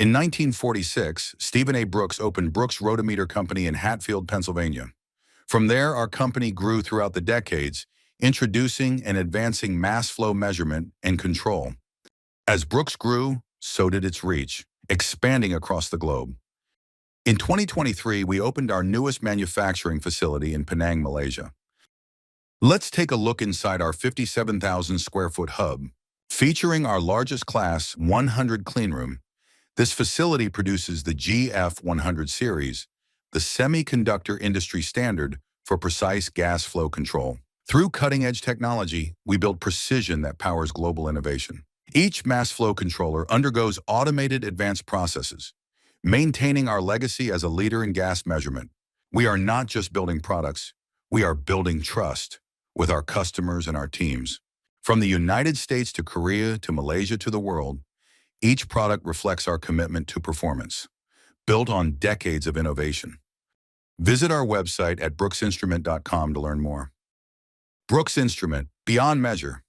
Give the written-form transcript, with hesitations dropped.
In 1946, Stephen A. Brooks opened Brooks Rotometer Company in Hatfield, Pennsylvania. From there, our company grew throughout the decades, introducing and advancing mass flow measurement and control. As Brooks grew, so did its reach, expanding across the globe. In 2023, we opened our newest manufacturing facility in Penang, Malaysia. Let's take a look inside our 57,000 square foot hub. Featuring our largest class 100 cleanroom, this facility produces the GF100 series, the semiconductor industry standard for precise gas flow control. Through cutting-edge technology, we build precision that powers global innovation. Each mass flow controller undergoes automated advanced processes, maintaining our legacy as a leader in gas measurement. We are not just building products, we are building trust with our customers and our teams. From the United States to Korea to Malaysia to the world, each product reflects our commitment to performance, built on decades of innovation. Visit our website at brooksinstrument.com to learn more. Brooks Instrument, beyond measure.